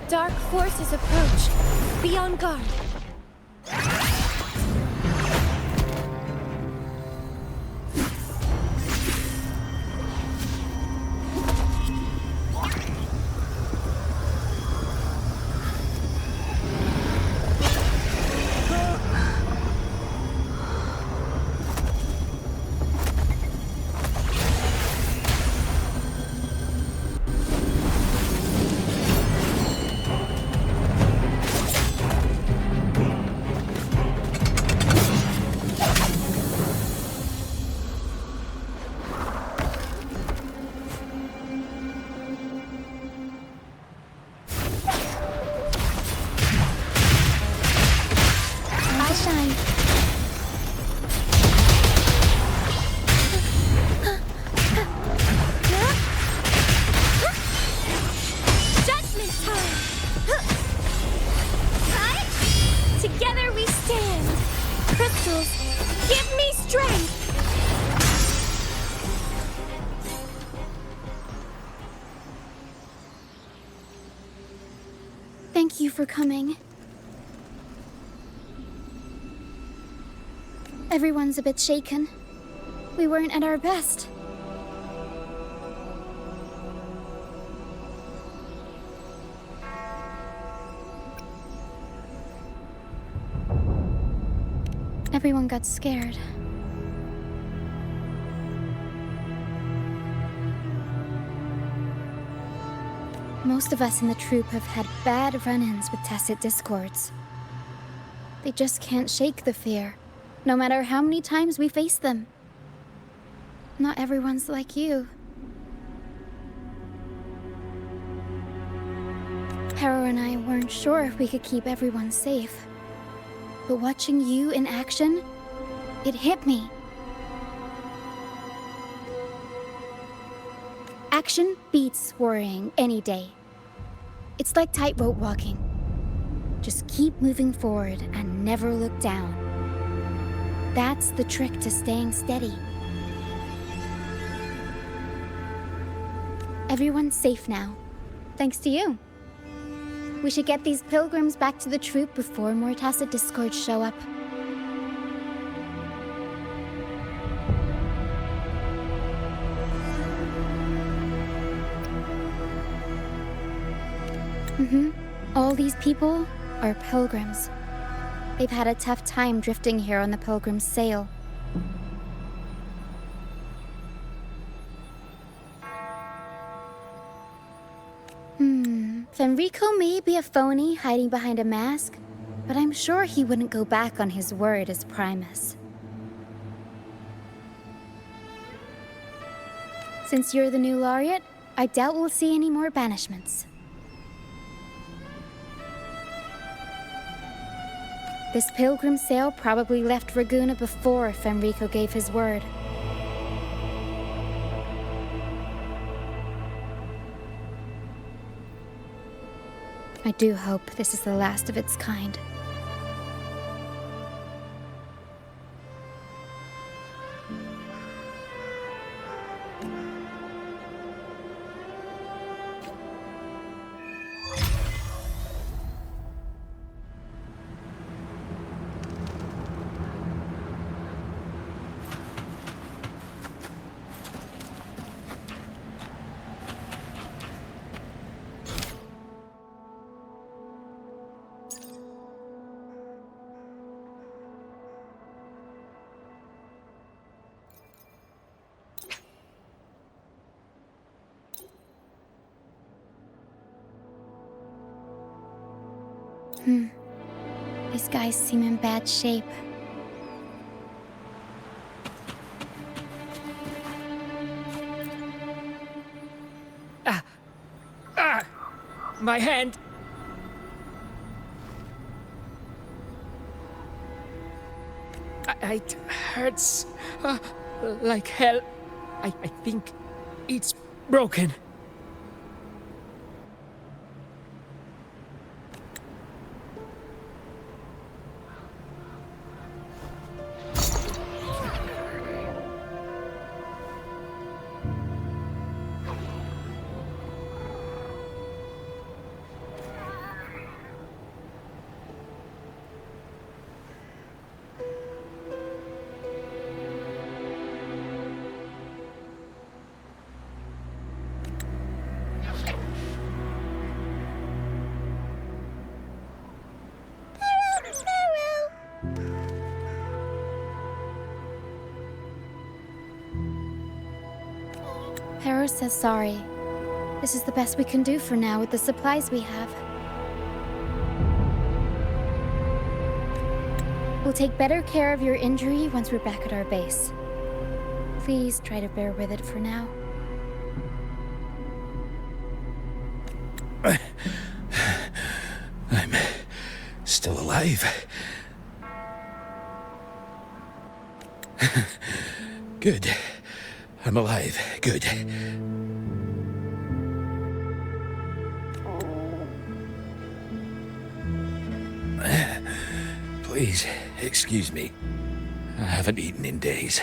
Dark forces approach. Be on guard. Thank you for coming. Everyone's a bit shaken. We weren't at our best. Everyone got scared. Most of us in the troupe have had bad run-ins with tacit discords. They just can't shake the fear, no matter how many times we face them. Not everyone's like you. Harrow and I weren't sure if we could keep everyone safe. But watching you in action, it hit me. Action beats worrying any day. It's like tightrope walking. Just keep moving forward and never look down. That's the trick to staying steady. Everyone's safe now, thanks to you. We should get these pilgrims back to the troupe before more tacit discords show up. All these people are pilgrims. They've had a tough time drifting here on the Pilgrim's Sail. Fenrico may be a phony hiding behind a mask, but I'm sure he wouldn't go back on his word as Primus. Since you're the new laureate, I doubt we'll see any more banishments. This pilgrim sail probably left Ragusa before Fenrico gave his word. I do hope this is the last of its kind. These guys seem in bad shape. My hand! It hurts like hell. I think it's broken. Pero says sorry. This is the best we can do for now with the supplies we have. We'll take better care of your injury once we're back at our base. Please try to bear with it for now. I'm still alive. Good. I'm alive. Good. Please, excuse me. I haven't eaten in days.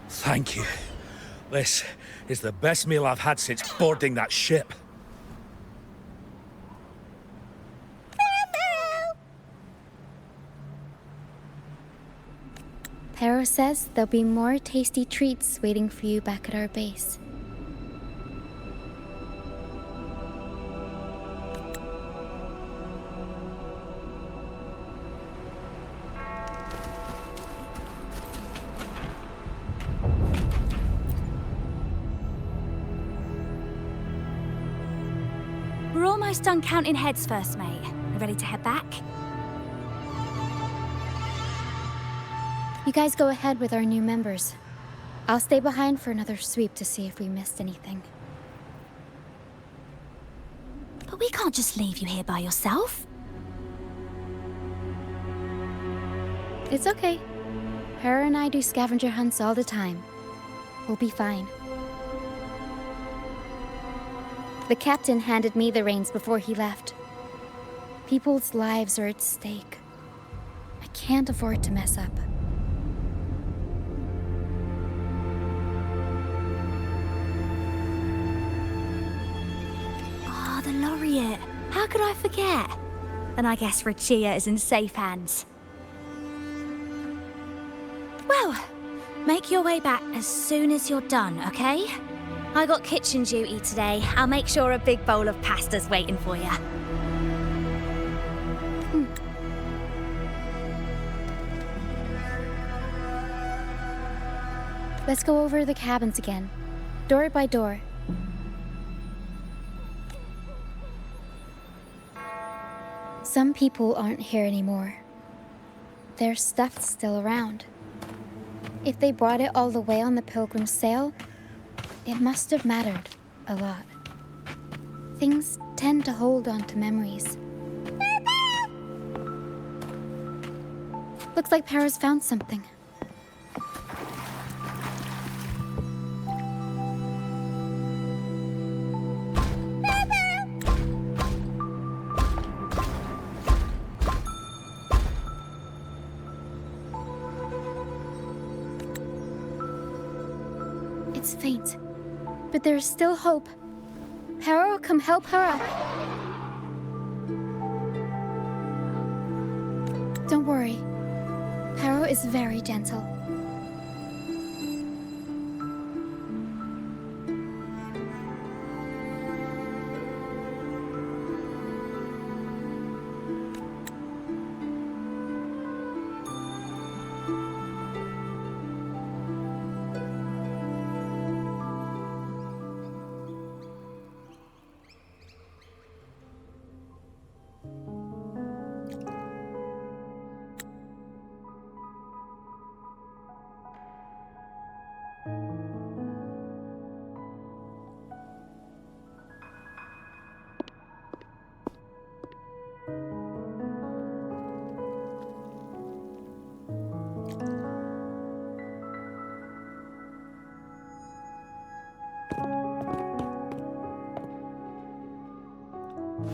Thank you. This is the best meal I've had since boarding that ship. Pero says there'll be more tasty treats waiting for you back at our base. We're almost done counting heads first, mate. You ready to head back? You guys go ahead with our new members. I'll stay behind for another sweep to see if we missed anything. But we can't just leave you here by yourself. It's okay. Hera and I do scavenger hunts all the time. We'll be fine. The captain handed me the reins before he left. People's lives are at stake. I can't afford to mess up. Oh, the laureate. How could I forget? Then I guess Rachia is in safe hands. Well, make your way back as soon as you're done, okay? I got kitchen duty today. I'll make sure a big bowl of pasta's waiting for you. Let's go over the cabins again, door by door. Some people aren't here anymore. Their stuff's still around. If they brought it all the way on the Pilgrim's sail, it must have mattered a lot. Things tend to hold on to memories. Looks like Para's found something. It's faint, but there's still hope. Para will come help her up. Don't worry. Para is very gentle.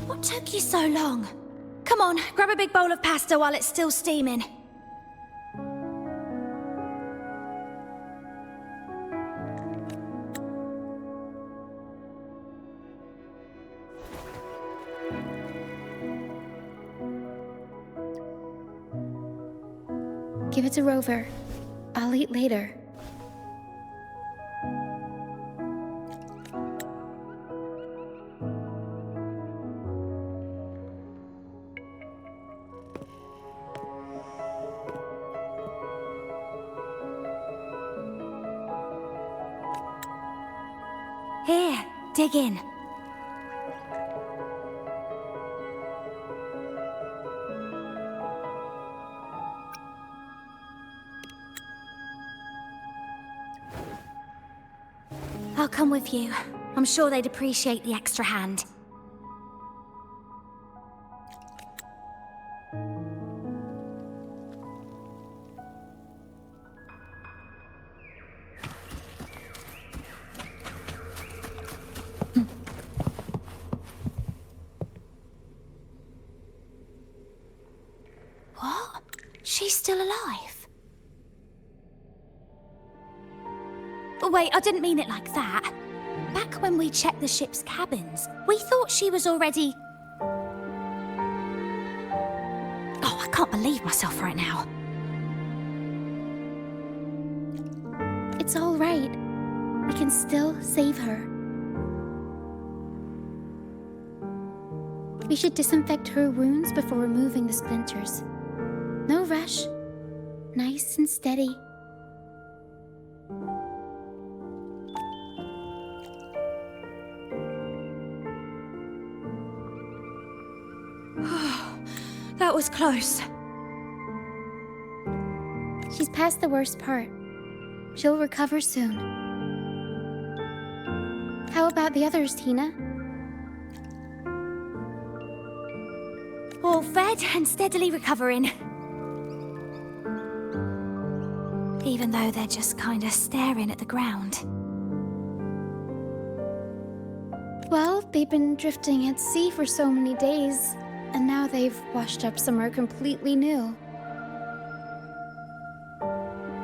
What took you so long? Come on, grab a big bowl of pasta while it's still steaming. Give it to Rover. I'll eat later. dig in. I'll come with you. I'm sure they'd appreciate the extra hand. What? She's still alive? Oh, wait, I didn't mean it like that. Back when we checked the ship's cabins, we thought she was already... Oh, I can't believe myself right now. It's all right. We can still save her. We should disinfect her wounds before removing the splinters. No rush. Nice and steady. That was close. She's past the worst part. She'll recover soon. How about the others, Tina? All fed and steadily recovering. Even though they're just kinda staring at the ground. Well, they've been drifting at sea for so many days, and now they've washed up somewhere completely new.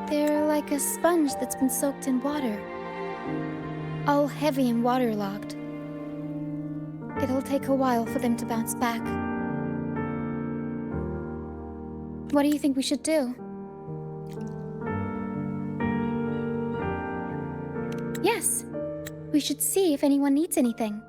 They're like a sponge that's been soaked in water. All heavy and waterlogged. It'll take a while for them to bounce back. What do you think we should do? Yes, we should see if anyone needs anything.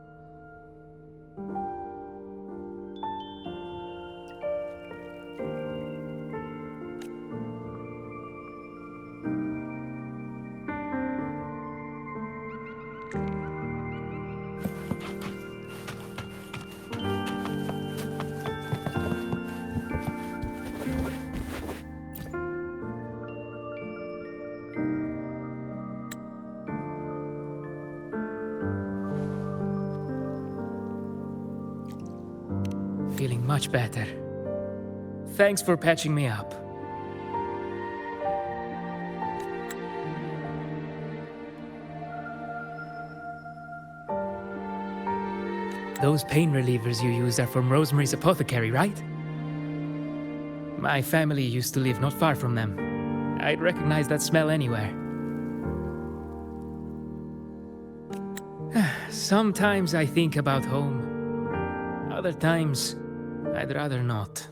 Feeling much better. Thanks for patching me up. Those pain relievers you use are from Rosemary's Apothecary, right? My family used to live not far from them. I'd recognize that smell anywhere. Sometimes I think about home. Other times, I'd rather not.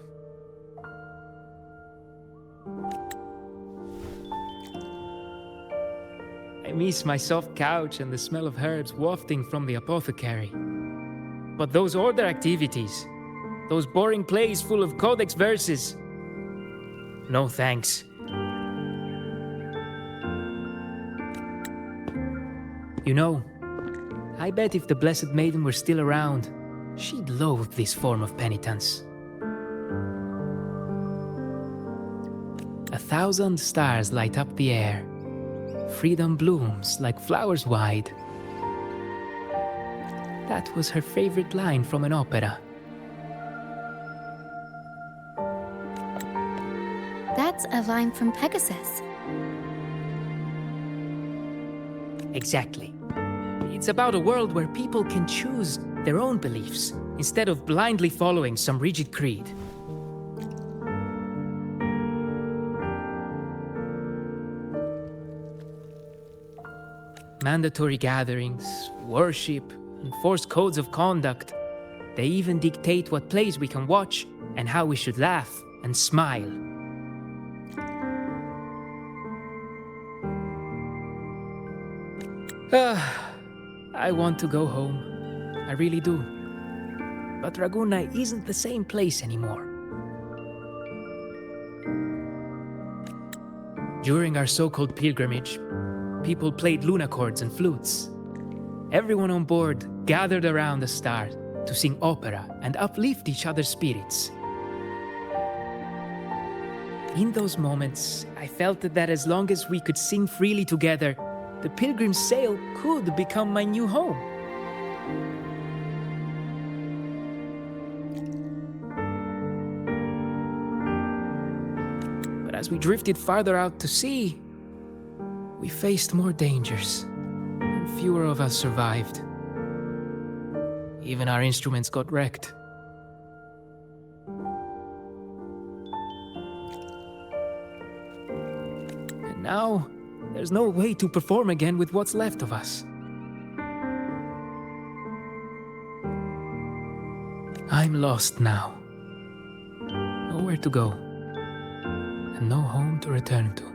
I miss my soft couch and the smell of herbs wafting from the apothecary. But those order activities, those boring plays full of codex verses, no thanks. You know, I bet if the Blessed Maiden were still around, she'd loathe this form of penitence. 1,000 stars light up the air. Freedom blooms like flowers wide. That was her favorite line from an opera. That's a line from Pegasus. Exactly. It's about a world where people can choose their own beliefs instead of blindly following some rigid creed. Mandatory gatherings, worship, and forced codes of conduct. They even dictate what plays we can watch and how we should laugh and smile. I want to go home. I really do. But Raguna isn't the same place anymore. During our so-called pilgrimage, people played luna chords and flutes. everyone on board gathered around the star to sing opera and uplift each other's spirits. In those moments, I felt that as long as we could sing freely together, the Pilgrim's Sail could become my new home. But as we drifted farther out to sea, we faced more dangers, and fewer of us survived. Even our instruments got wrecked. And now, there's no way to perform again with what's left of us. I'm lost now. Nowhere to go, and no home to return to.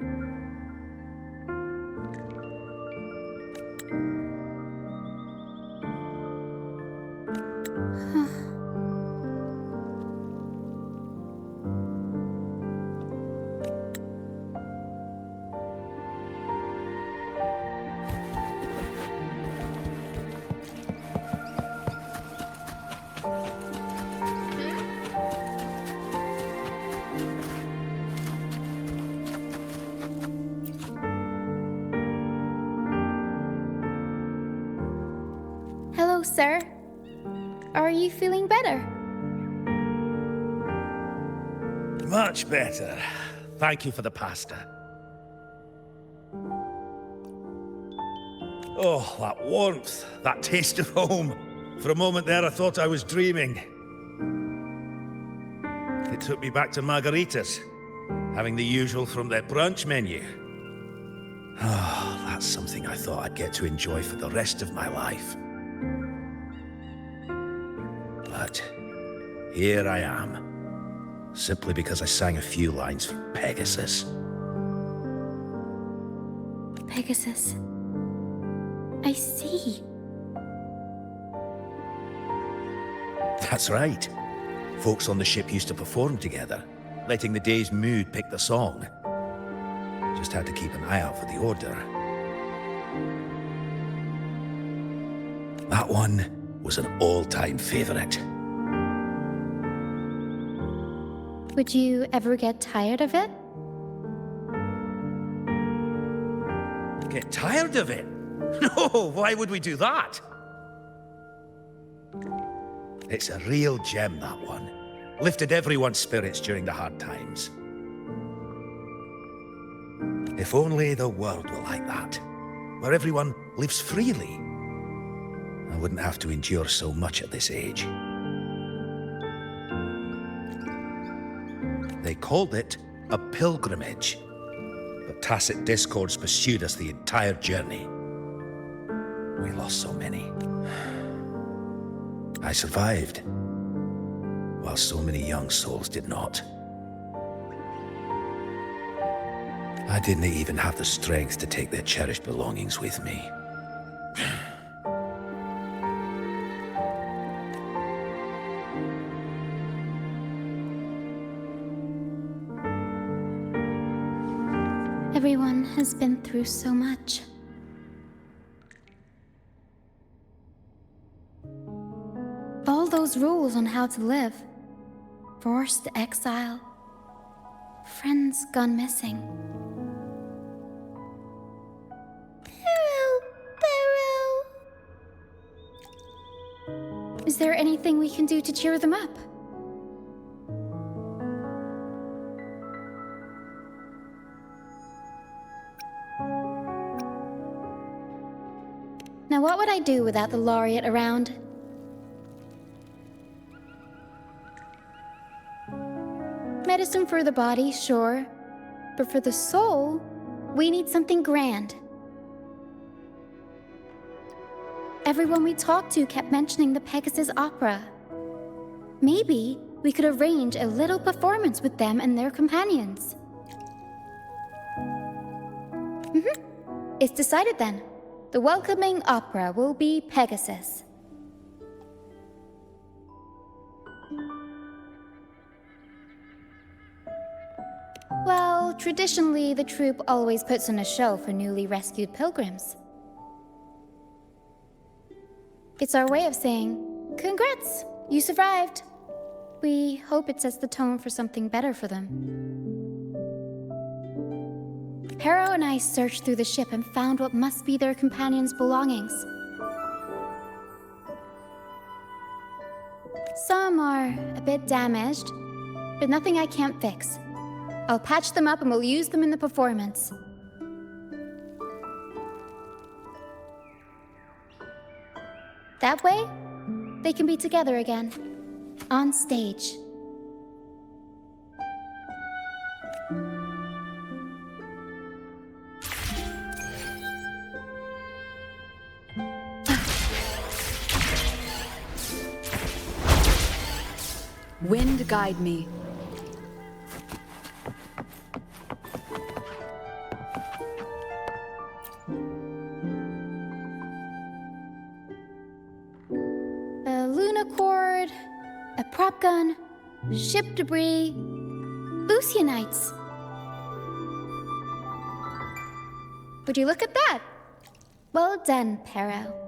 Hello, sir. Are you feeling better? Much better. Thank you for the pasta. Oh, that warmth, that taste of home. For a moment there, I thought I was dreaming. It took me back to margaritas, having the usual from their brunch menu. Oh, that's something I thought I'd get to enjoy for the rest of my life. But here I am, simply because I sang a few lines for Pegasus. Pegasus. I see. That's right. Folks on the ship used to perform together, letting the day's mood pick the song. Just had to keep an eye out for the order. That one was an all-time favorite. Would you ever get tired of it? Get tired of it? No, why would we do that? It's a real gem, that one. Lifted everyone's spirits during the hard times. If only the world were like that, where everyone lives freely. I wouldn't have to endure so much at this age. They called it a pilgrimage, but tacit discords pursued us the entire journey. We lost so many. I survived, while so many young souls did not. I didn't even have the strength to take their cherished belongings with me. Everyone has been through so much. All those rules on how to live. Forced exile. Friends gone missing. Is there anything we can do to cheer them up? Now what would I do without the laureate around? Medicine for the body, sure. But for the soul, we need something grand. Everyone we talked to kept mentioning the Pegasus Opera. Maybe we could arrange a little performance with them and their companions. It's decided then. The welcoming opera will be Pegasus. Well, traditionally, the troupe always puts on a show for newly rescued pilgrims. It's our way of saying, congrats, you survived. We hope it sets the tone for something better for them. Pero and I searched through the ship and found what must be their companions' belongings. Some are a bit damaged, but nothing I can't fix. I'll patch them up and we'll use them in the performance. That way, they can be together again, on stage. Wind guide me. A Lunacord, a prop gun, ship debris, Lucianites. Would you look at that? Well done, Pero.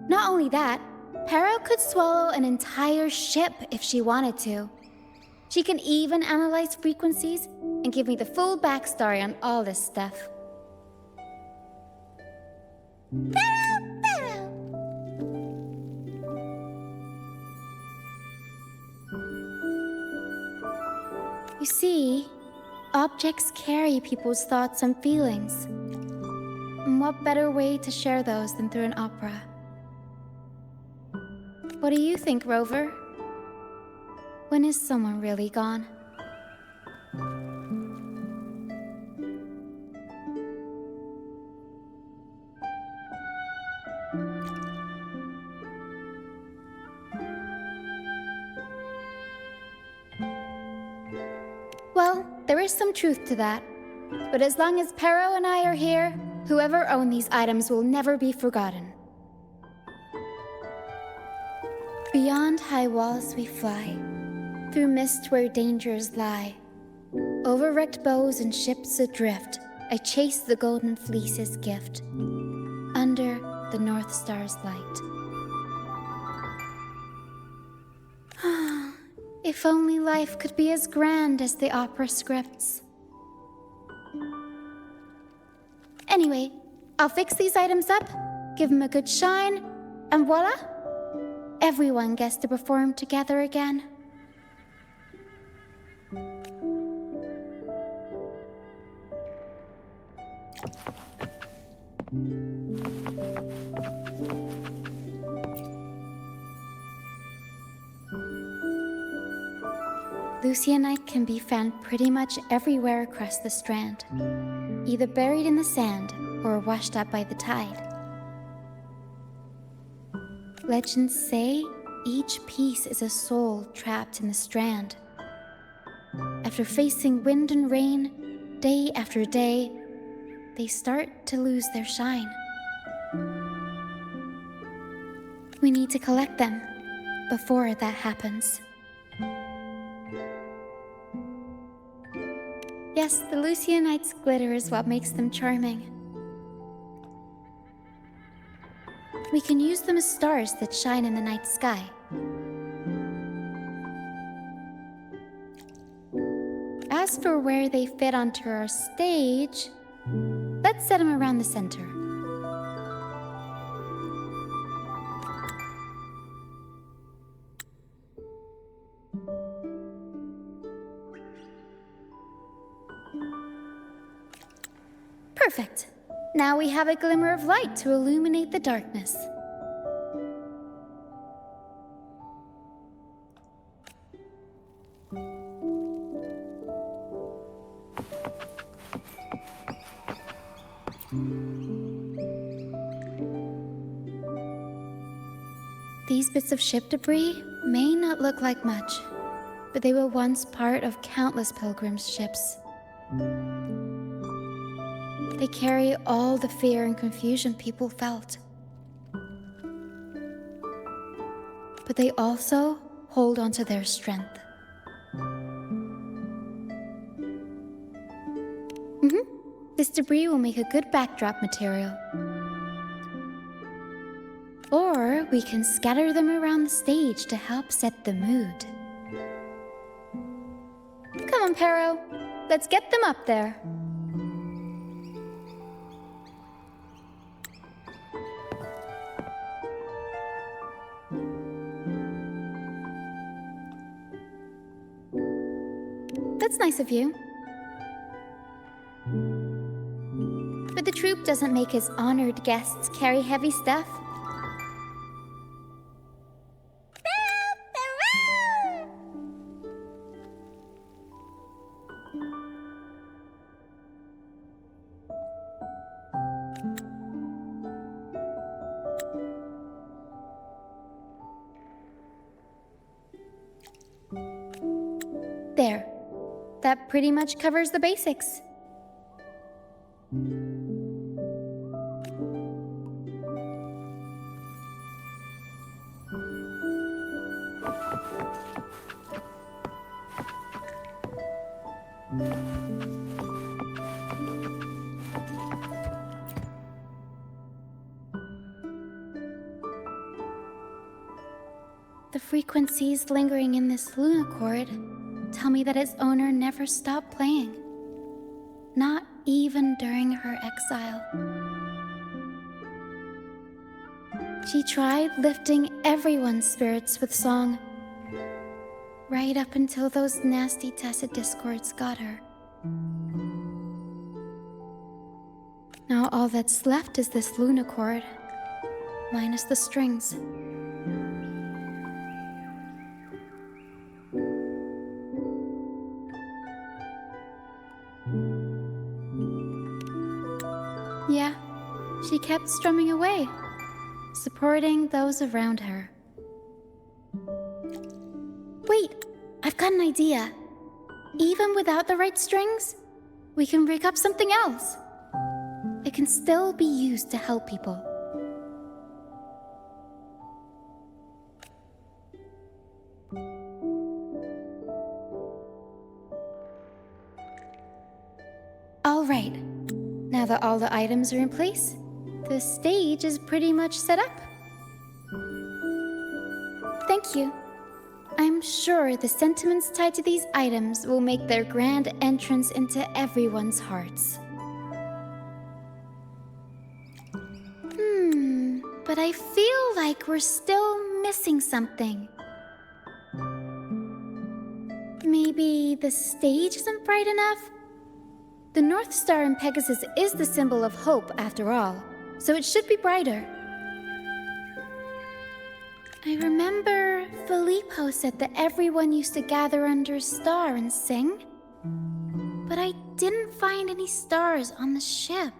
Not only that, Pero could swallow an entire ship if she wanted to. She can even analyze frequencies and give me the full backstory on all this stuff. Pero! You see, objects carry people's thoughts and feelings. And what better way to share those than through an opera? What do you think, Rover? When is someone really gone? Well, there is some truth to that. But as long as Pero and I are here, whoever owned these items will never be forgotten. Beyond high walls we fly, through mist where dangers lie. Over wrecked bows and ships adrift, I chase the golden fleece's gift, under the North Star's light. If only life could be as grand as the opera scripts. Anyway, I'll fix these items up, give them a good shine, and voila! Everyone gets to perform together again. Lucianite can be found pretty much everywhere across the strand, either buried in the sand or washed up by the tide. Legends say each piece is a soul trapped in the strand. After facing wind and rain, day after day, they start to lose their shine. We need to collect them before that happens. Yes, the Lucianite's glitter is what makes them charming. We can use them as stars that shine in the night sky. As for where they fit onto our stage, let's set them around the center. Perfect. Now we have a glimmer of light to illuminate the darkness. These bits of ship debris may not look like much, but they were once part of countless pilgrims' ships. They carry all the fear and confusion people felt. But they also hold on to their strength. This debris will make a good backdrop material. Or we can scatter them around the stage to help set the mood. Come on, Pero. Let's get them up there. That's nice of you. But the troupe doesn't make his honored guests carry heavy stuff. There. That pretty much covers the basics. The frequencies lingering in this Luna-chord tell me that its owner never stopped playing. Not even during her exile. She tried lifting everyone's spirits with song, right up until those nasty tacit discords got her. Now all that's left is this Luna-chord, minus the strings. Yeah, she kept strumming away, supporting those around her. Wait, I've got an idea. Even without the right strings, we can rig up something else. It can still be used to help people. All right. Now that all the items are in place, the stage is pretty much set up. Thank you. I'm sure the sentiments tied to these items will make their grand entrance into everyone's hearts. But I feel like we're still missing something. Maybe the stage isn't bright enough? The North Star in Pegasus is the symbol of hope, after all, so it should be brighter. I remember Filippo said that everyone used to gather under a star and sing, but I didn't find any stars on the ship.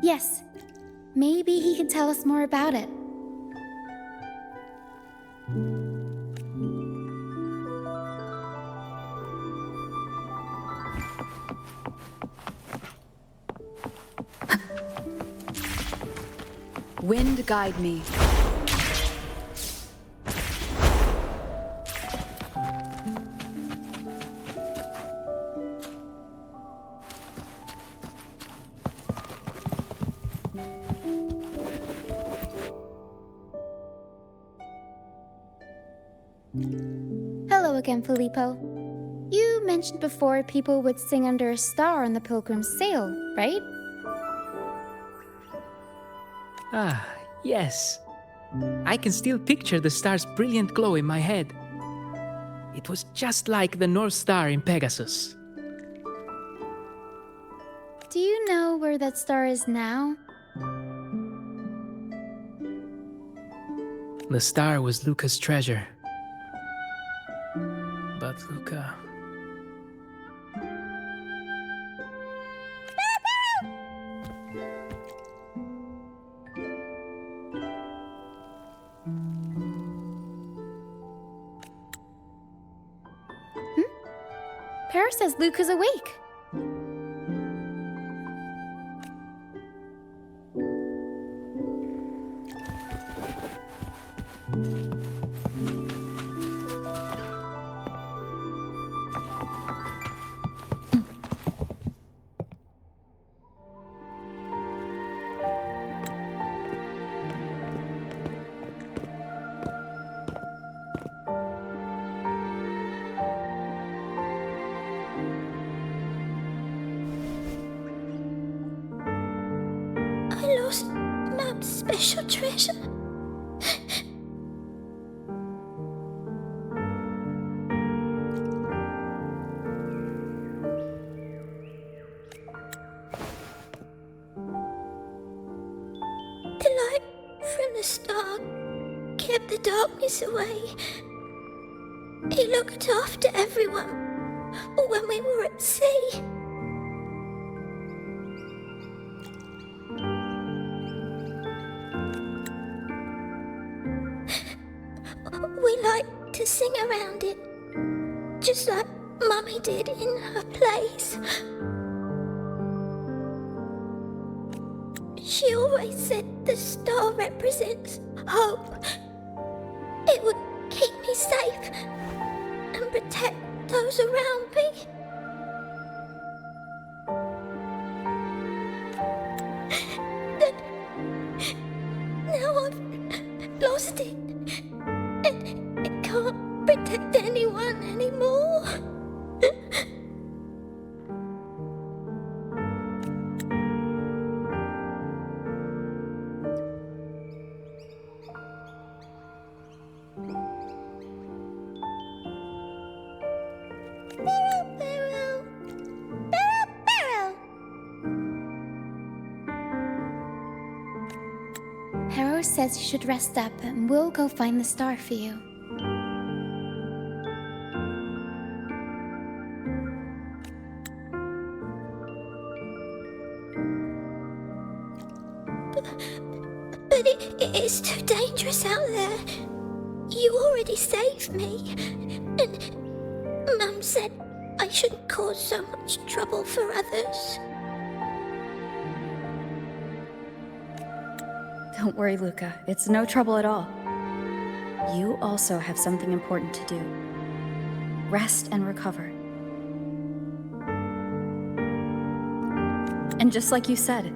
Yes, maybe he could tell us more about it. Wind guide me. Hello again, Filippo. You mentioned before people would sing under a star on the Pilgrim's sail, right? Ah, yes. I can still picture the star's brilliant glow in my head. It was just like the North Star in Pegasus. Do you know where that star is now? The star was Luca's treasure. But Luca... Paris says Luca's awake. special treasure. The light from the star kept the darkness away. He looked after everyone when we were at sea. We like to sing around it, just like Mummy did in her plays. She always said the star represents hope. It would keep me safe and protect those around me. But now I've lost it, and it can't protect anyone anymore. Harrow says you should rest up and we'll go find the star for you. But it is too dangerous out there. You already saved me. And Mum said I shouldn't cause so much trouble for others. Don't worry, Luca. It's no trouble at all. You also have something important to do. Rest and recover. And just like you said,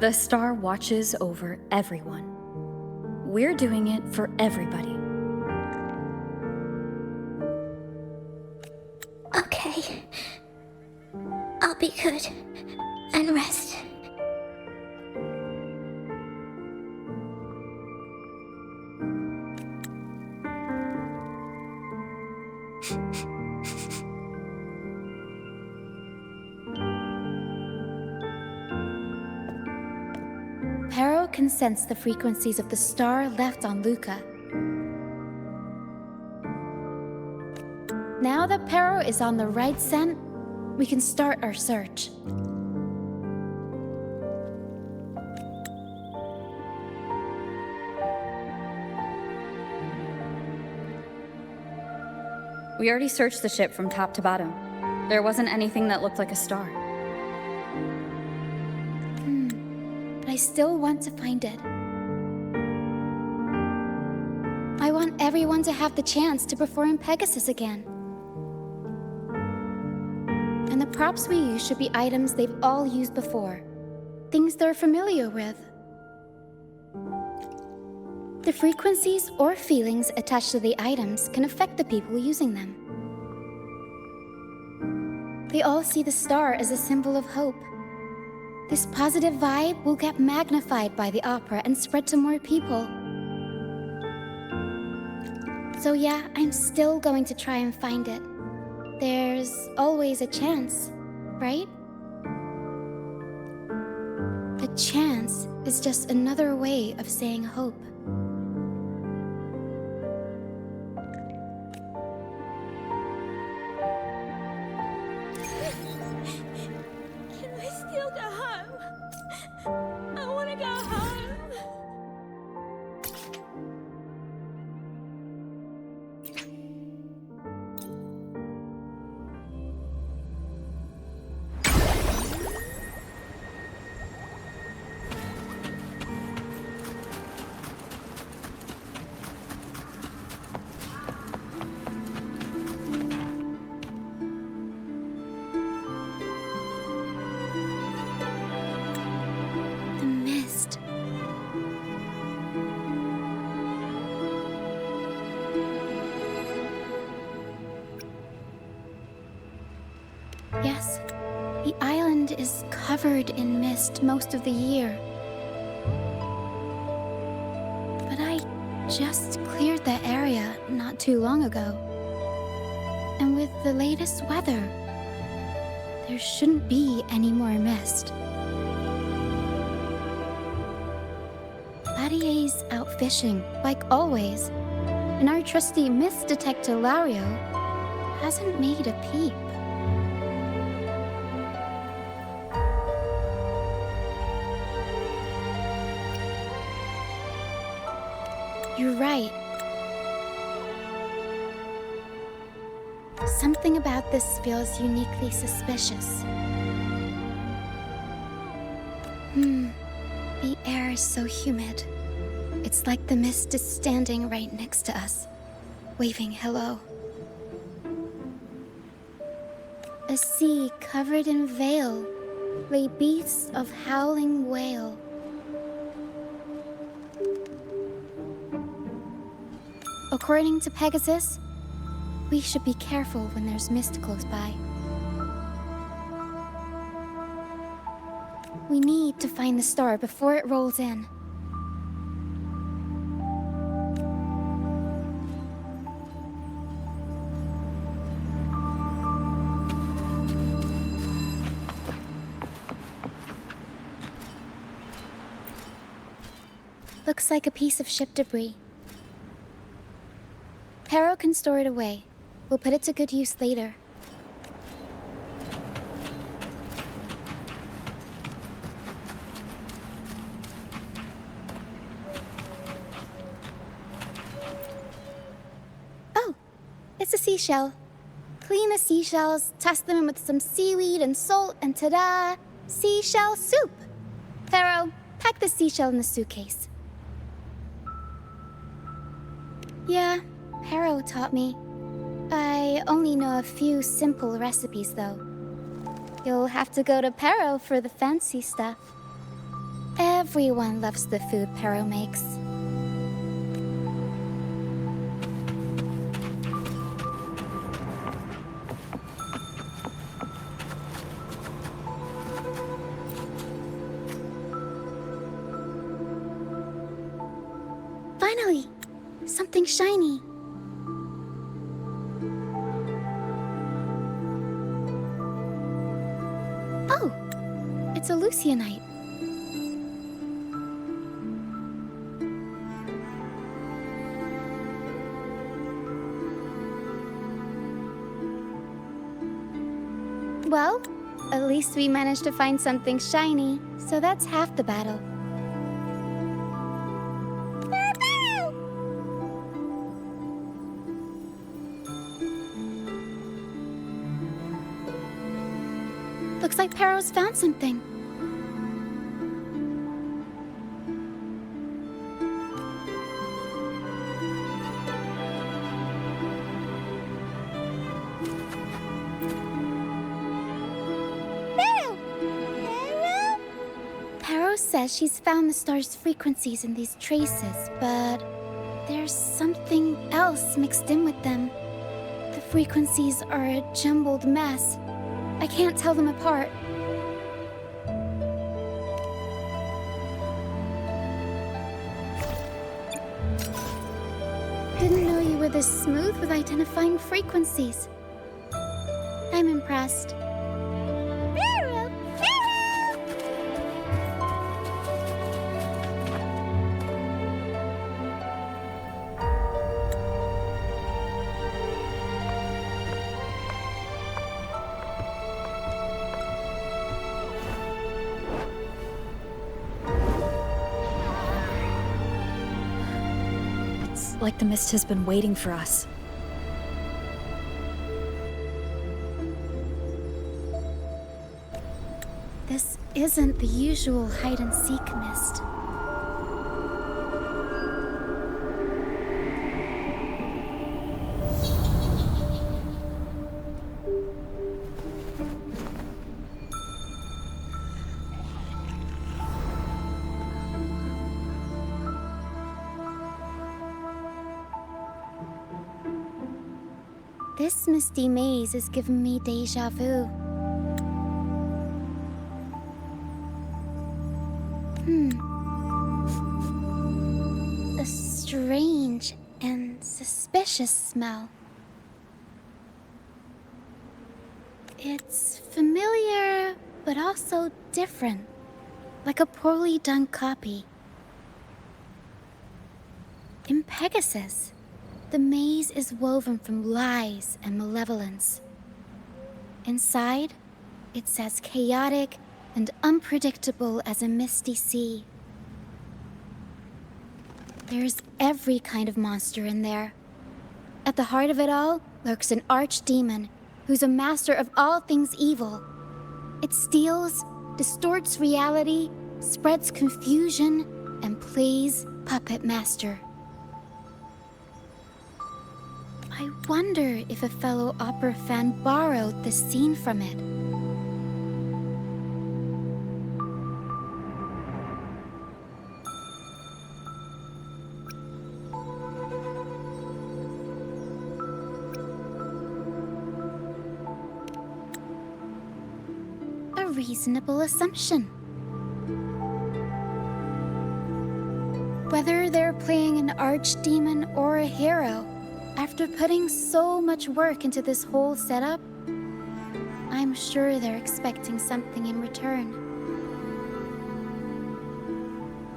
the star watches over everyone. We're doing it for everybody. Okay. I'll be good and rest. Harrow can sense the frequencies of the star left on Luca. Now that Perro is on the right scent, we can start our search. We already searched the ship from top to bottom. There wasn't anything that looked like a star. But I still want to find it. I want everyone to have the chance to perform Pegasus again. And the props we use should be items they've all used before. Things they're familiar with. The frequencies or feelings attached to the items can affect the people using them. They all see the star as a symbol of hope. This positive vibe will get magnified by the opera and spread to more people. So yeah, I'm still going to try and find it. There's always a chance, right? A chance is just another way of saying hope. Can we still go home? I want to go home. The mist. Yes, the island is covered in mist most of the year. just cleared the area not too long ago. And with the latest weather, there shouldn't be any more mist. Ladier's out fishing, like always, and our trusty mist detector Lario hasn't made a peep. You're right. Something about this feels uniquely suspicious. The air is so humid. It's like the mist is standing right next to us, waving hello. A sea covered in veil lay beasts of howling whale. According to Pegasus, we should be careful when there's mist close by. We need to find the star before it rolls in. Looks like a piece of ship debris. Pero can store it away. We'll put it to good use later. Oh, it's a seashell. Clean the seashells, test them with some seaweed and salt, and ta-da! Seashell soup! Pero, pack the seashell in the suitcase. Yeah, Pero taught me. I only know a few simple recipes, though. You'll have to go to Pero for the fancy stuff. Everyone loves the food Pero makes. Finally! Something shiny. Oh, it's a Lucianite. Well, at least we managed to find something shiny, so that's half the battle. Looks like Pero's found something. Pero says she's found the star's frequencies in these traces, but there's something else mixed in with them. The frequencies are a jumbled mess. I can't tell them apart. Didn't know you were this smooth with identifying frequencies. I'm impressed. Like the mist has been waiting for us. This isn't the usual hide-and-seek mist. This misty maze is giving me déjà vu. A strange suspicious smell. It's familiar, but also different, like a poorly done copy. In Pegasus, the maze is woven from lies and malevolence. Inside, it's as chaotic and unpredictable as a misty sea. There's every kind of monster in there. At the heart of it all lurks an archdemon who's a master of all things evil. It steals, distorts reality, spreads confusion, and plays puppet master. I wonder if a fellow opera fan borrowed this scene from it. A reasonable assumption. Whether they're playing an archdemon or a hero, after putting so much work into this whole setup, I'm sure they're expecting something in return.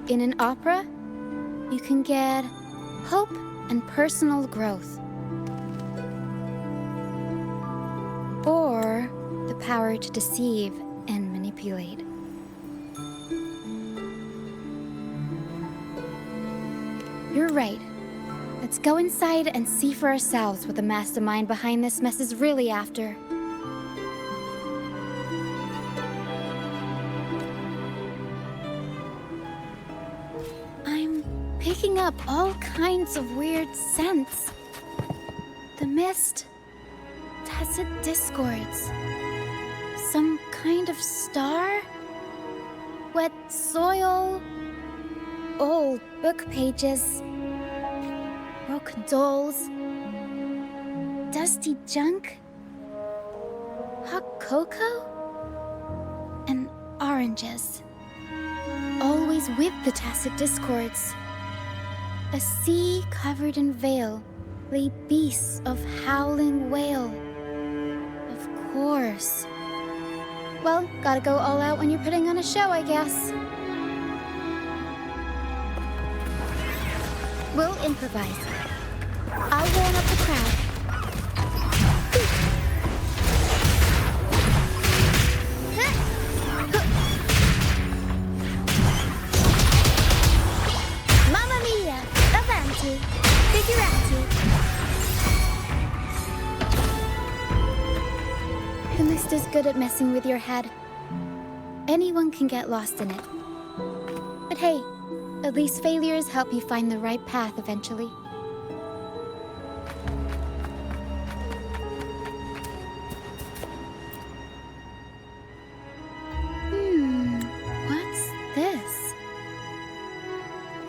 In an opera, you can get hope and personal growth. Or the power to deceive and manipulate. You're right. Let's go inside and see for ourselves what the mastermind behind this mess is really after. I'm picking up all kinds of weird scents. The mist, tacit discords, some kind of star, wet soil, old book pages, broken dolls, dusty junk, hot cocoa, and oranges. Always with the tacit discords. A sea covered in veil lay beasts of howling wail. Of course. Well, gotta go all out when you're putting on a show, I guess. We'll improvise. I'll warm up the crowd. Mamma mia! Avanti! Figurati! The mist is good at messing with your head. Anyone can get lost in it. But hey, at least failures help you find the right path eventually. What's this?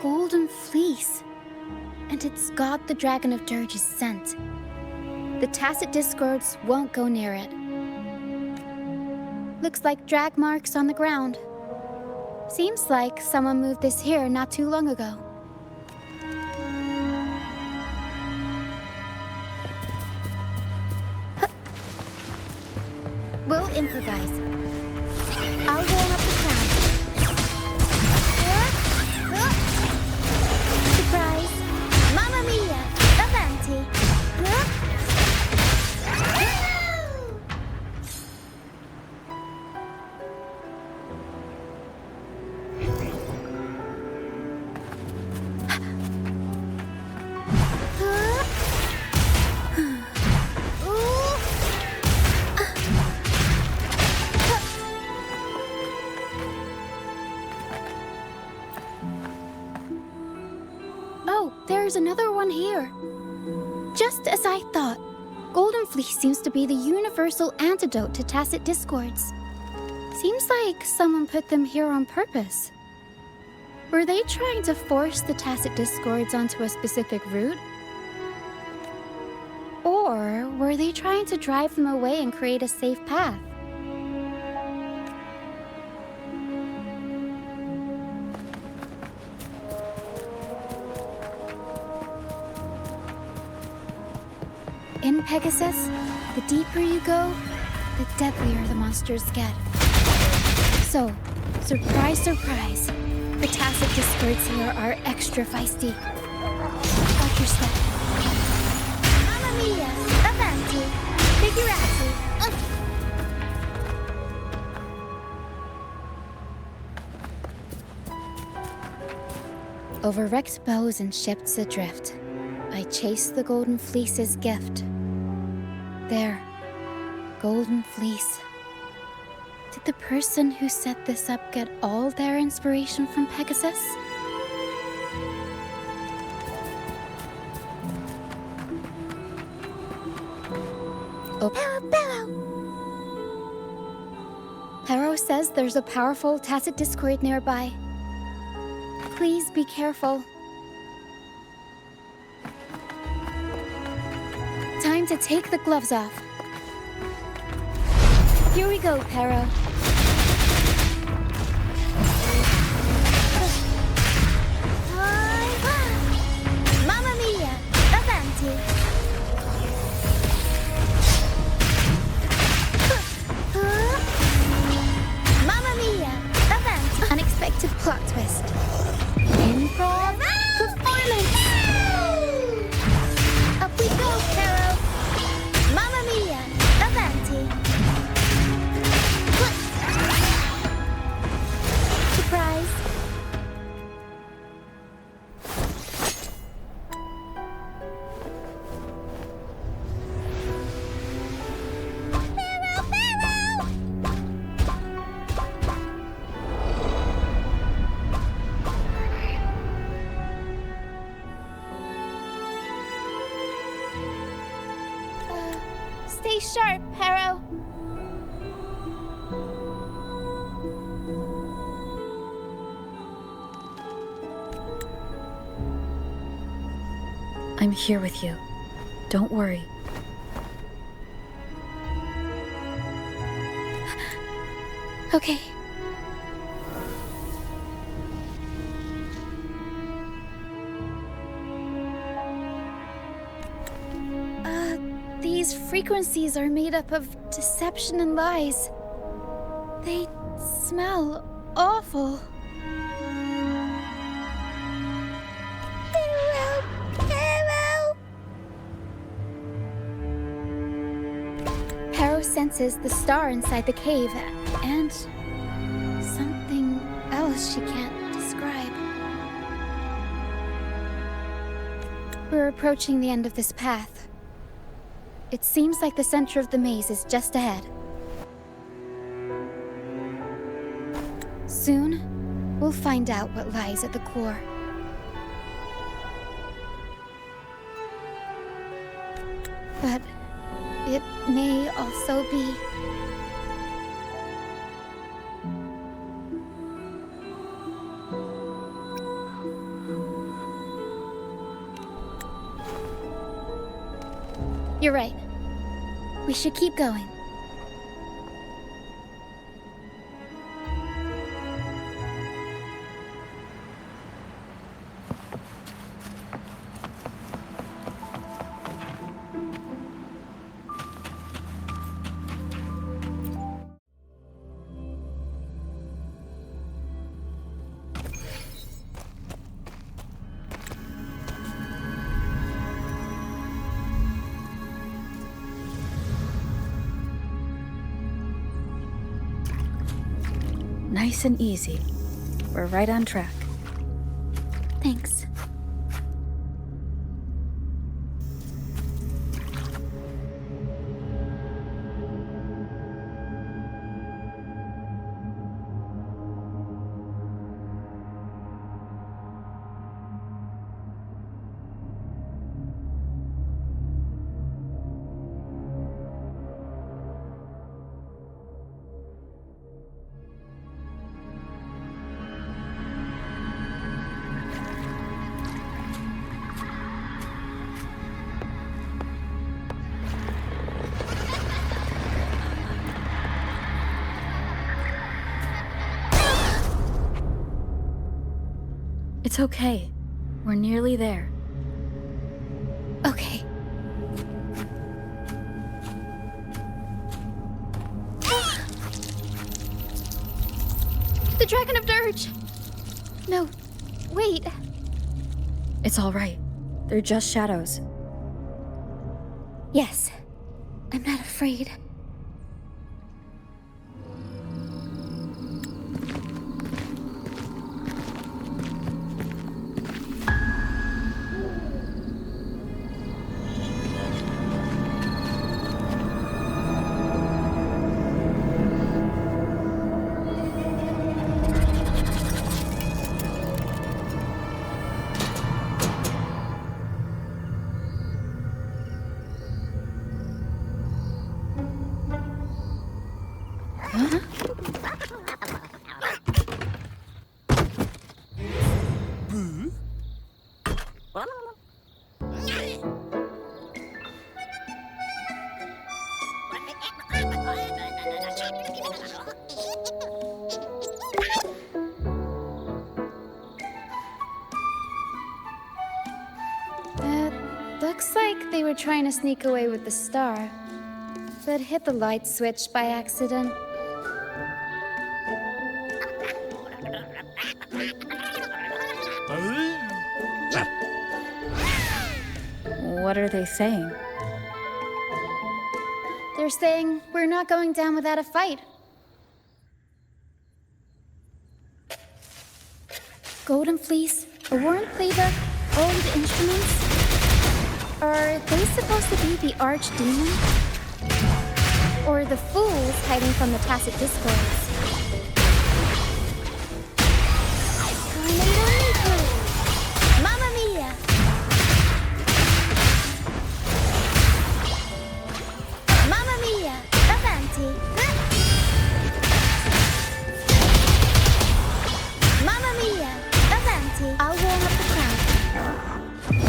Golden fleece. And it's got the Dragon of Dirge's scent. The tacit discords won't go near it. Looks like drag marks on the ground. Seems like someone moved this here not too long ago. We'll improvise. I'll warm up the crowd. Surprise! Mamma mia! Avanti! There's another one here. Just as I thought, Golden Fleece seems to be the universal antidote to tacit discords. Seems like someone put them here on purpose. Were they trying to force the tacit discords onto a specific route? Or were they trying to drive them away and create a safe path? In Pegasus, the deeper you go, the deadlier the monsters get. So, surprise, surprise, the tacit discords here are extra feisty. Watch your step. Mamma mia! Avanti! Figurati! Over wrecked bows and ships adrift, I chase the golden fleece's gift. There, golden fleece. Did the person who set this up get all their inspiration from Pegasus? Oh, Pero says there's a powerful tacit discord nearby. Please be careful. Time to take the gloves off. Here we go, Pero. Mamma mia! Avanti! Mamma mia! Avanti! Unexpected plot twist. Improv performance. Up we go, Pero! Mamma mia! Avanti! Surprise. Stay sharp, Pero. I'm here with you. Don't worry. Okay. These frequencies are made up of deception and lies. They smell awful. Pero! Pero! Pero senses the star inside the cave and something else she can't describe. We're approaching the end of this path. It seems like the center of the maze is just ahead. Soon, we'll find out what lies at the core. But it may also be... You're right. We should keep going. Nice and easy. We're right on track. Thanks. It's okay. We're nearly there. Okay. The Dragon of Dirge! No, wait. It's all right. They're just shadows. Yes, I'm not afraid. Looks like they were trying to sneak away with the star, but hit the light switch by accident. What are they saying? They're saying we're not going down without a fight. Golden Fleece, a worn playbook, old instruments. Are they supposed to be the archdemon? Or the fools hiding from the tacit discords? Mamma mia! Mamma mia! Avanti! Mamma mia! Avanti! I'll warm up the crowd.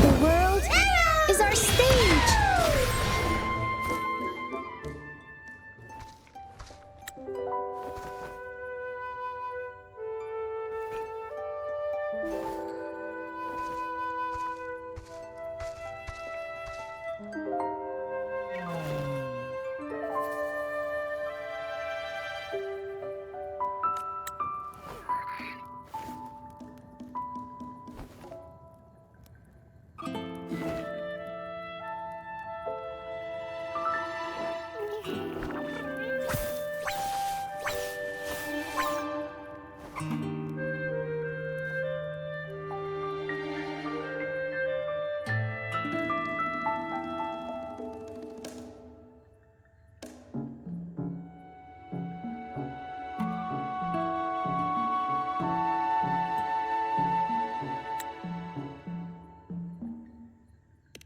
The world is our stage!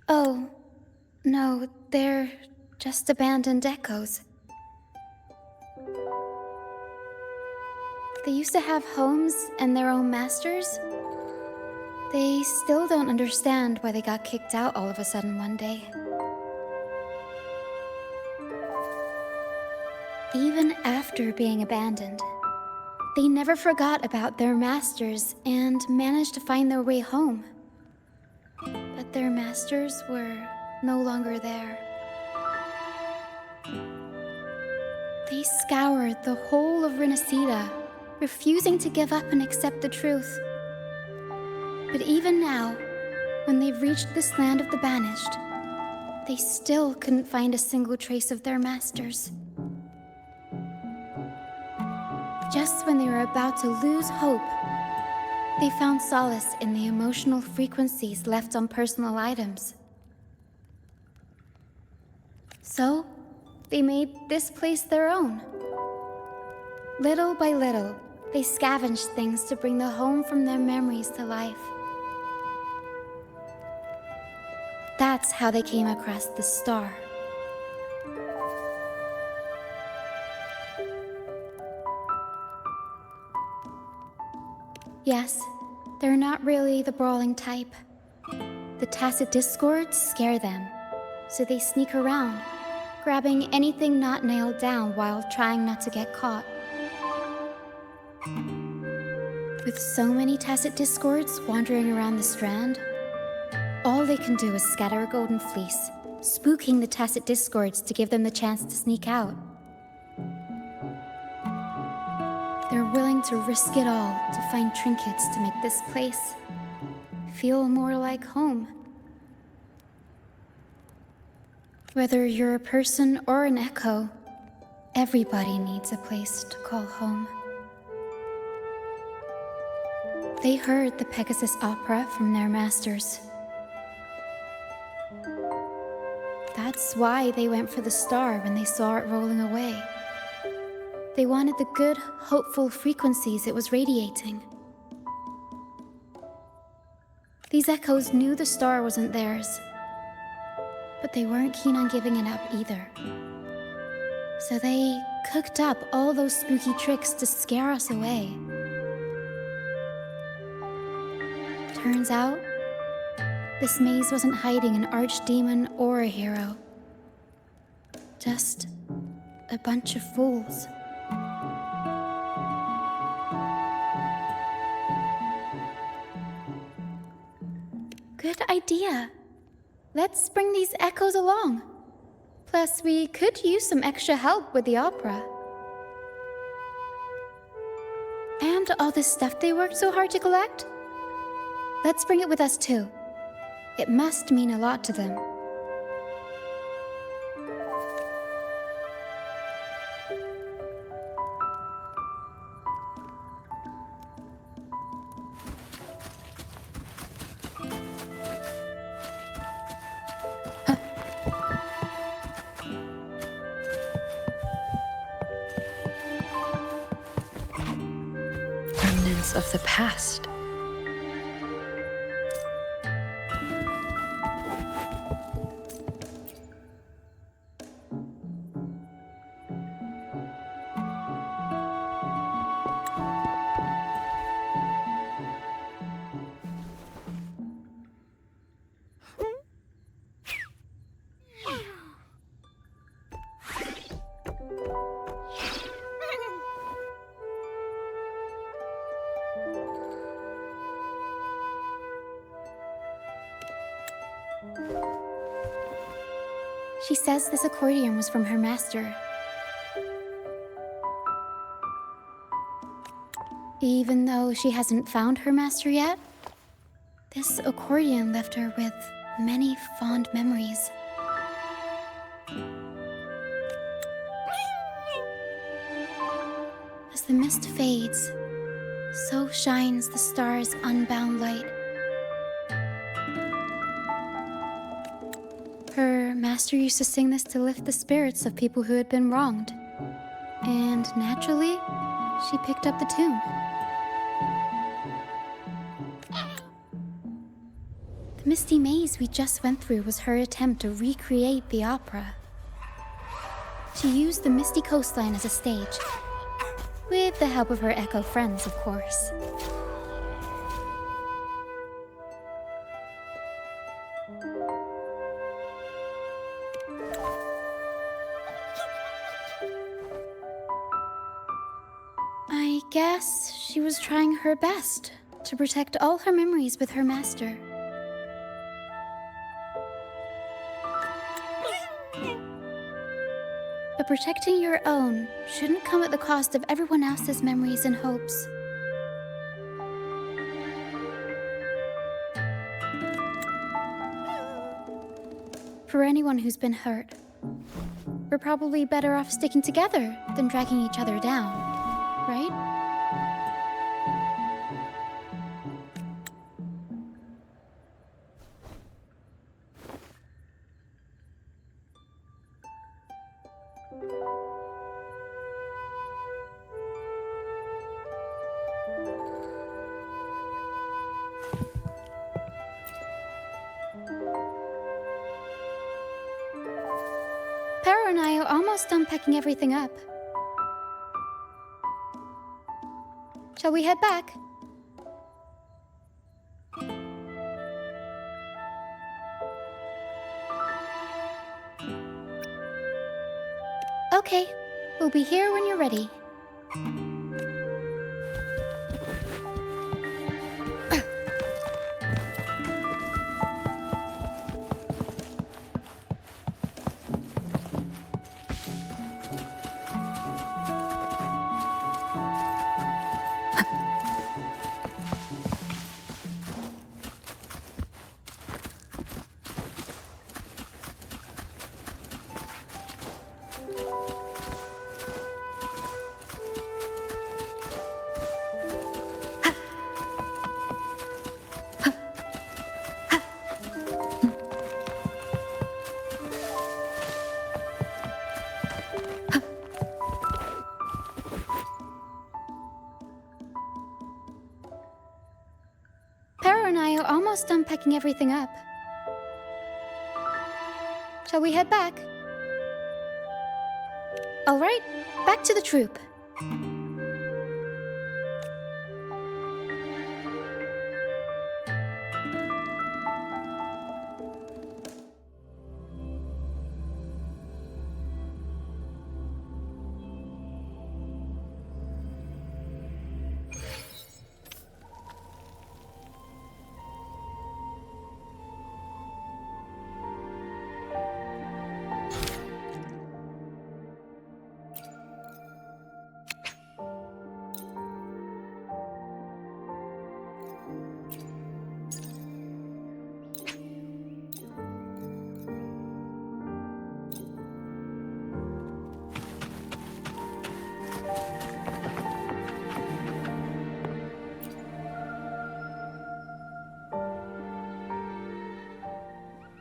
Oh, no, they're just abandoned echoes. They used to have homes and their own masters. They still don't understand why they got kicked out all of a sudden one day. Even after being abandoned, they never forgot about their masters and managed to find their way home. But their masters were no longer there. They scoured the whole of Renacida, refusing to give up and accept the truth. But even now, when they've reached this land of the banished, they still couldn't find a single trace of their masters. Just when they were about to lose hope, they found solace in the emotional frequencies left on personal items. So, they made this place their own. Little by little, they scavenged things to bring the home from their memories to life. That's how they came across the star. Yes, they're not really the brawling type. The tacit discords scare them, so they sneak around, grabbing anything not nailed down while trying not to get caught. With so many tacit discords wandering around the strand, all they can do is scatter a golden fleece, spooking the tacit discords to give them the chance to sneak out. They're willing to risk it all to find trinkets to make this place feel more like home. Whether you're a person or an echo, everybody needs a place to call home. They heard the Pegasus opera from their masters. That's why they went for the star when they saw it rolling away. They wanted the good, hopeful frequencies it was radiating. These echoes knew the star wasn't theirs, but they weren't keen on giving it up either. So they cooked up all those spooky tricks to scare us away. Turns out, this maze wasn't hiding an archdemon or a hero. Just a bunch of fools. Good idea. Let's bring these echoes along. Plus, we could use some extra help with the opera. And all this stuff they worked so hard to collect? Let's bring it with us too. It must mean a lot to them. Remnants of the past. She says this accordion was from her master. Even though she hasn't found her master yet, this accordion left her with many fond memories. As the mist fades, so shines the star's unbound light. Her master used to sing this to lift the spirits of people who had been wronged. And naturally, she picked up the tune. The misty maze we just went through was her attempt to recreate the opera. She used the misty coastline as a stage, with the help of her echo friends, of course. I guess she was trying her best to protect all her memories with her master. But protecting your own shouldn't come at the cost of everyone else's memories and hopes. For anyone who's been hurt, we're probably better off sticking together than dragging each other down, right? Pero and I are almost done packing everything up. Shall we head back? Okay, we'll be here when you're ready. almost done packing everything up. Shall we head back? All right, back to the troop.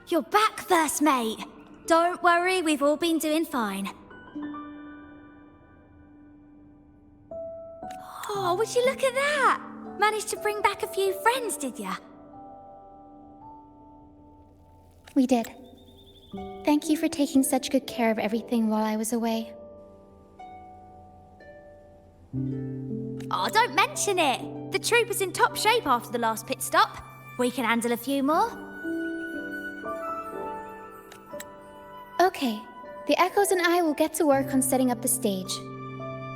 You're back, first mate. Don't worry, we've all been doing fine. Oh, would you look at that? Managed to bring back a few friends, did ya? We did. Thank you for taking such good care of everything while I was away. Oh, don't mention it. The troop was in top shape after the last pit stop. We can handle a few more. Okay, the Echoes and I will get to work on setting up the stage.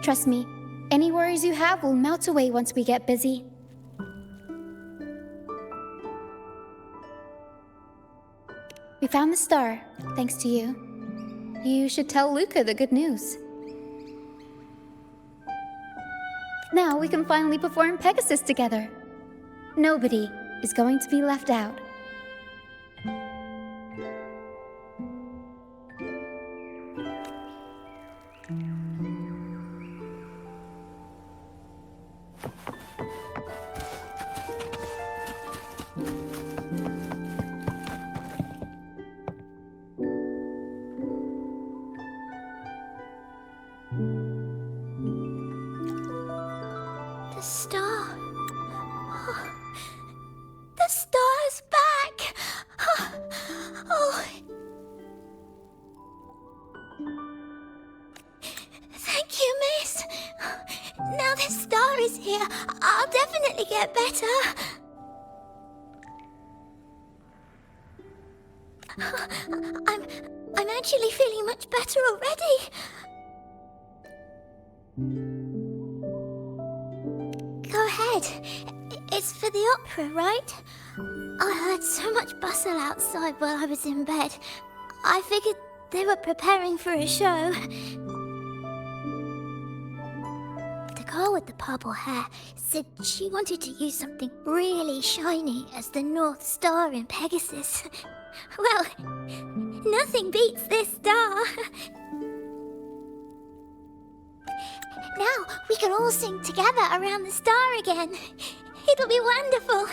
Trust me, any worries you have will melt away once we get busy. We found the star, thanks to you. You should tell Luca the good news. Now we can finally perform Pegasus together. Nobody is going to be left out. The star. Oh, the star's back! Oh. Thank you, miss. Now the star is here, I'll definitely get better. I'm actually feeling much better already. Go ahead. It's for the opera, right? I heard so much bustle outside while I was in bed. I figured they were preparing for a show. The girl with the purple hair said she wanted to use something really shiny as the North Star in Pegasus. Well, nothing beats this star. Now we can all sing together around the star again. It'll be wonderful.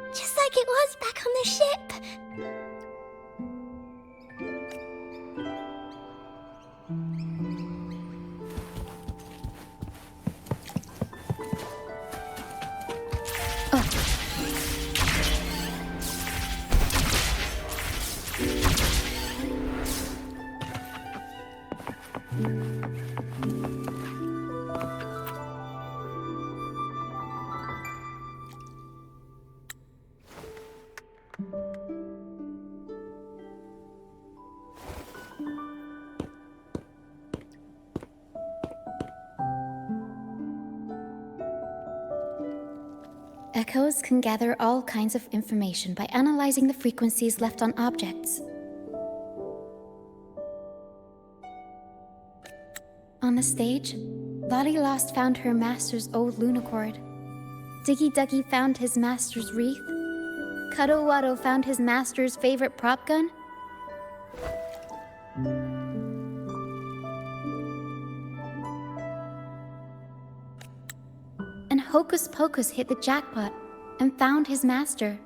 Just like it was back on the ship. Echoes can gather all kinds of information by analyzing the frequencies left on objects. On the stage, Lottie Lost found her master's old lunicord. Diggy Duggy found his master's wreath. Cuddle Waddle found his master's favorite prop gun. And Hocus Pocus hit the jackpot and found his master.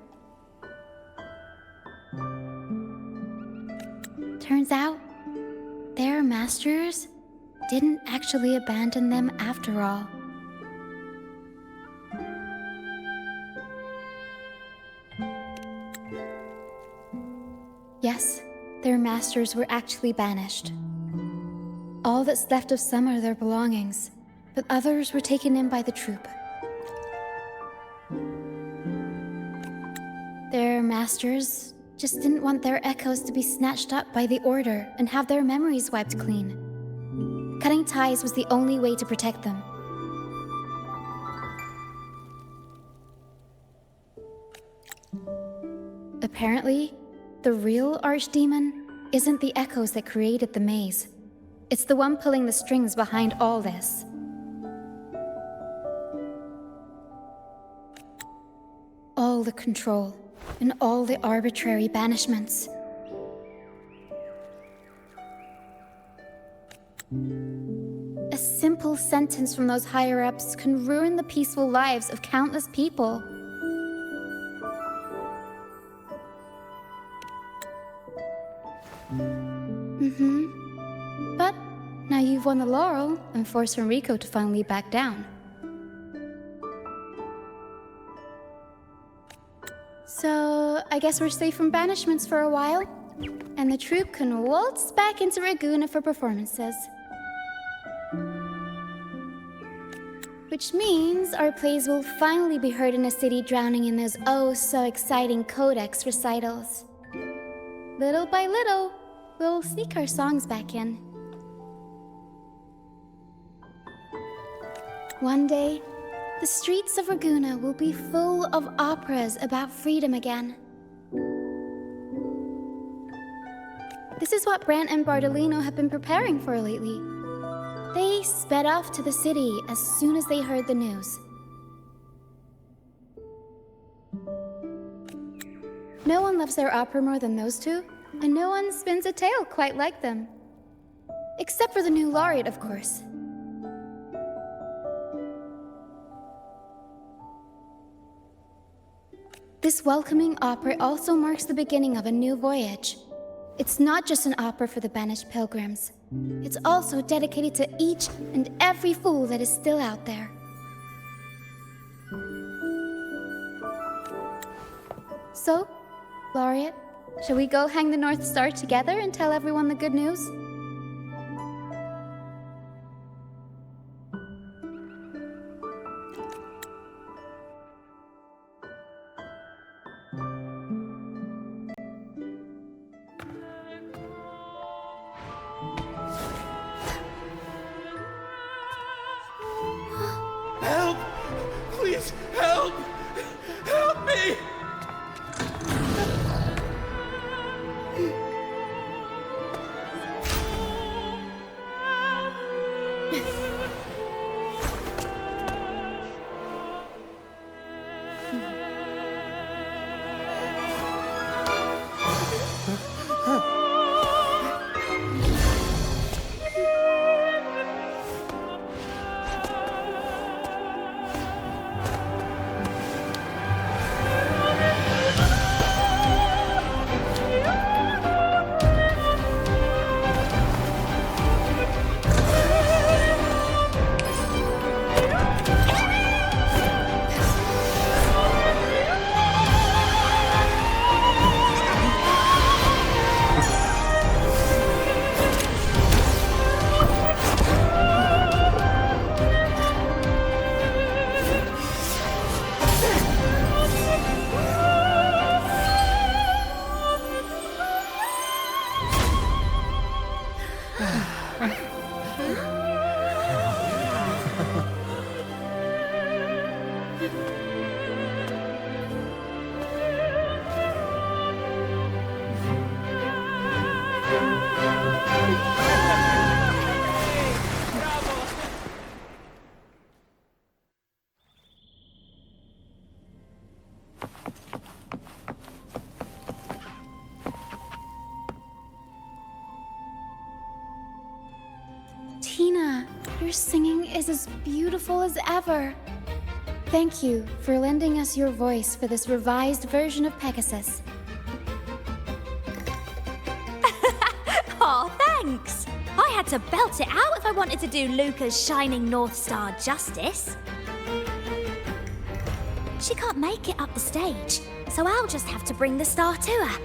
Turns out, their masters didn't actually abandon them after all. masters were actually banished. All that's left of some are their belongings, but others were taken in by the troop. Their masters just didn't want their echoes to be snatched up by the Order and have their memories wiped clean. Cutting ties was the only way to protect them. Apparently, the real Archdemon isn't the echoes that created the maze. It's the one pulling the strings behind all this. All the control, and all the arbitrary banishments. A simple sentence from those higher-ups can ruin the peaceful lives of countless people. But now you've won the laurel and forced Enrico to finally back down. So, I guess we're safe from banishments for a while, and the troupe can waltz back into Ragusa for performances. Which means our plays will finally be heard in a city drowning in those oh-so-exciting codex recitals. Little by little, we'll sneak our songs back in. One day, the streets of Ragusa will be full of operas about freedom again. This is what Brant and Bardolino have been preparing for lately. They sped off to the city as soon as they heard the news. No one loves their opera more than those two, and no one spins a tale quite like them. Except for the new laureate, of course. This welcoming opera also marks the beginning of a new voyage. It's not just an opera for the banished pilgrims. It's also dedicated to each and every fool that is still out there. So, Laureate, shall we go hang the North Star together and tell everyone the good news? Help! Please, help! Help me! Tina, your singing is as beautiful as ever. Thank you for lending us your voice for this revised version of Pegasus. Aw, thanks! I had to belt it out if I wanted to do Luca's Shining North Star justice. She can't make it up the stage, so I'll just have to bring the star to her.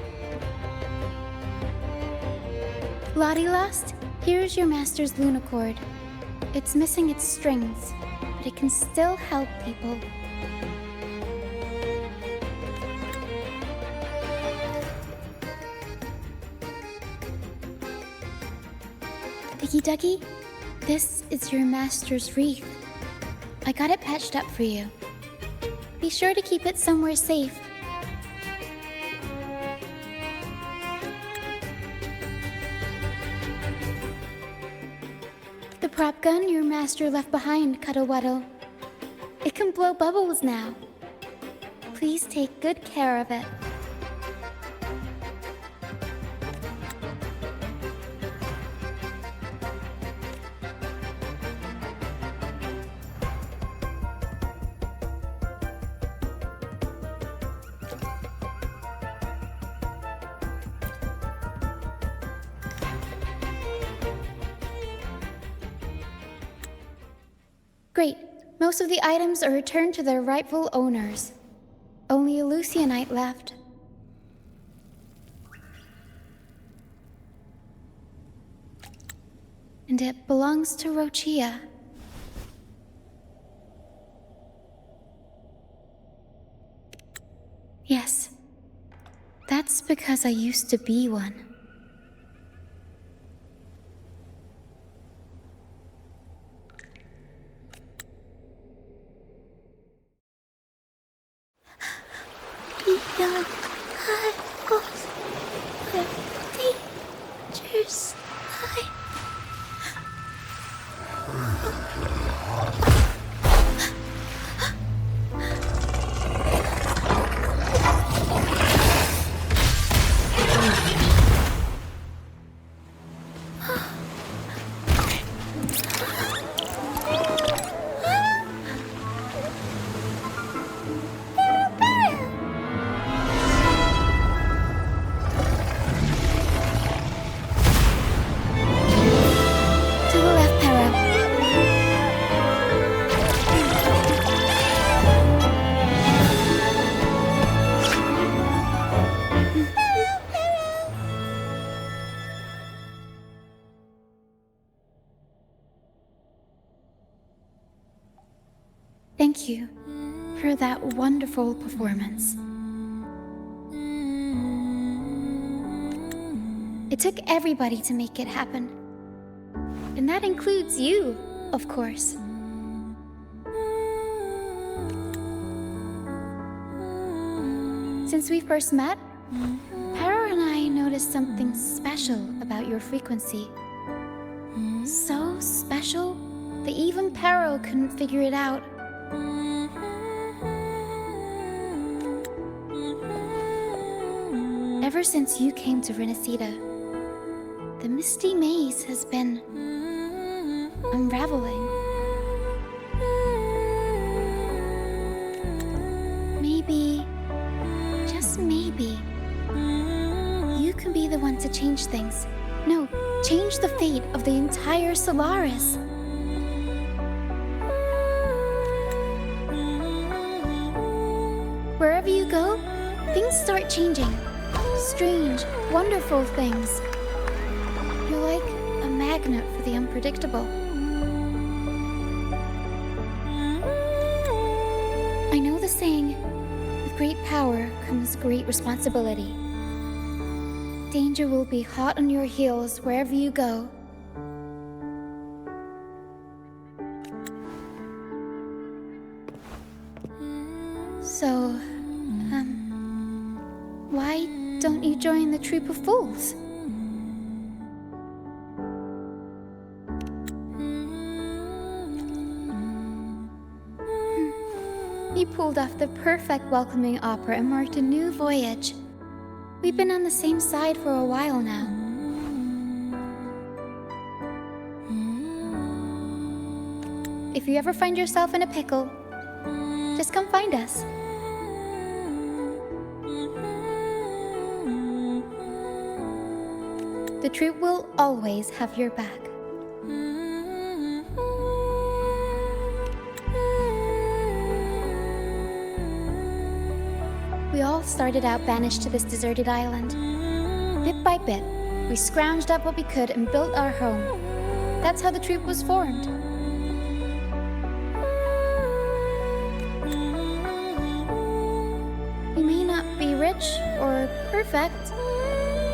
Lottie Lost, here's your master's Lunacord. It's missing its strings, but it can still help people. Diggy Duggy, this is your master's wreath. I got it patched up for you. Be sure to keep it somewhere safe. The prop gun your master left behind, Cuddle-Wuddle. It can blow bubbles now. Please take good care of it. Great. Most of the items are returned to their rightful owners. Only a Lucianite left. And it belongs to Rochia. Yes. That's because I used to be one. Beyond high walls, where dangers lie. Thank you for that wonderful performance. It took everybody to make it happen. And that includes you, of course. Since we first met, Para and I noticed something special about your frequency. So special that even Paro couldn't figure it out. Ever since you came to Renacida, the Misty Maze has been unraveling. Maybe, just maybe, you can be the one to change things. No, change the fate of the entire Solaris. Wherever you go, things start changing. Strange, wonderful things. You're like a magnet for the unpredictable. I know the saying, with great power comes great responsibility. Danger will be hot on your heels wherever you go. So, why don't you join the troop of fools? You pulled off the perfect welcoming opera and marked a new voyage. We've been on the same side for a while now. If you ever find yourself in a pickle, just come find us. The troop will always have your back. We all started out banished to this deserted island. Bit by bit, We scrounged up what we could and built our home. That's how the troupe was formed. We may not be rich or perfect,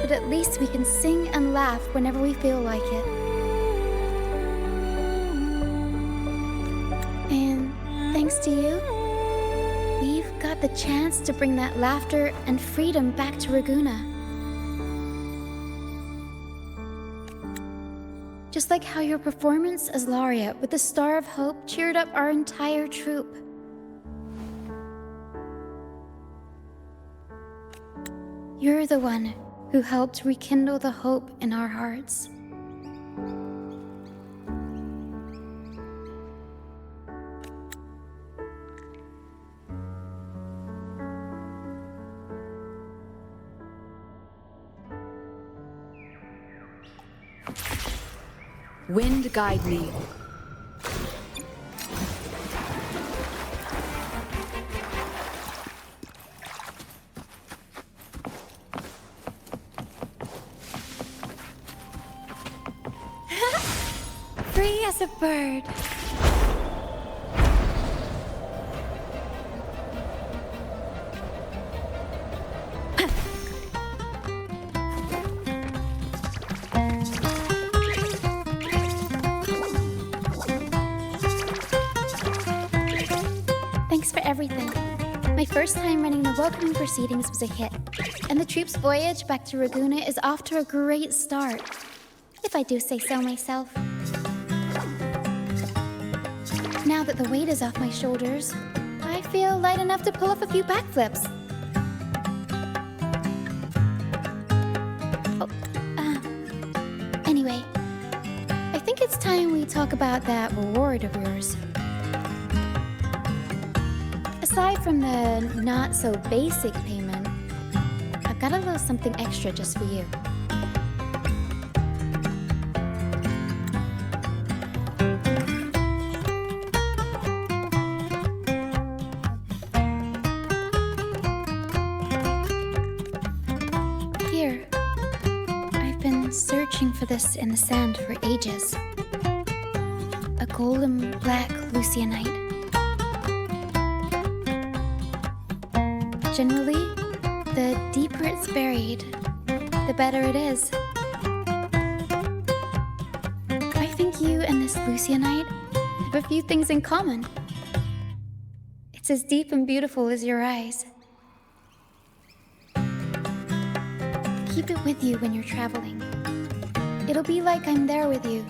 but at least we can sing and laugh whenever we feel like it. And thanks to you, we've got the chance to bring that laughter and freedom back to Ragusa. Just like how your performance as Laureate with the Star of Hope cheered up our entire troupe. You're the one who helped rekindle the hope in our hearts. Wind guide me. Free as a bird. Thanks for everything. My first time running the welcoming proceedings was a hit, and the troupe's voyage back to Ragusa is off to a great start, if I do say so myself. Now that the weight is off my shoulders, I feel light enough to pull off a few backflips. Anyway, I think it's time we talk about that reward of yours. Aside from the not-so-basic payment, I've got a little something extra just for you. Here. I've been searching for this in the sand for ages. A golden black Lucianite. Generally, the deeper it's buried, the better it is. I think you and this Lucianite have a few things in common. It's as deep and beautiful as your eyes. Keep it with you when you're traveling. It'll be like I'm there with you,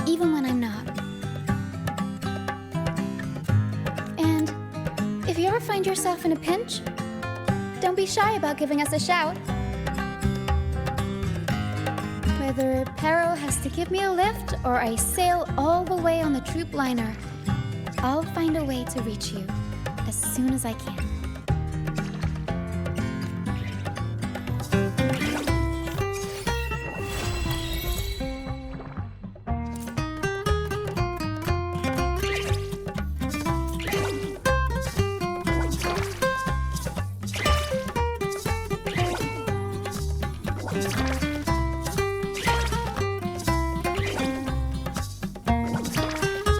even when I'm not. And if you ever find yourself in a pinch, don't be shy about giving us a shout. Whether Perro has to give me a lift or I sail all the way on the troop liner, I'll find a way to reach you as soon as I can.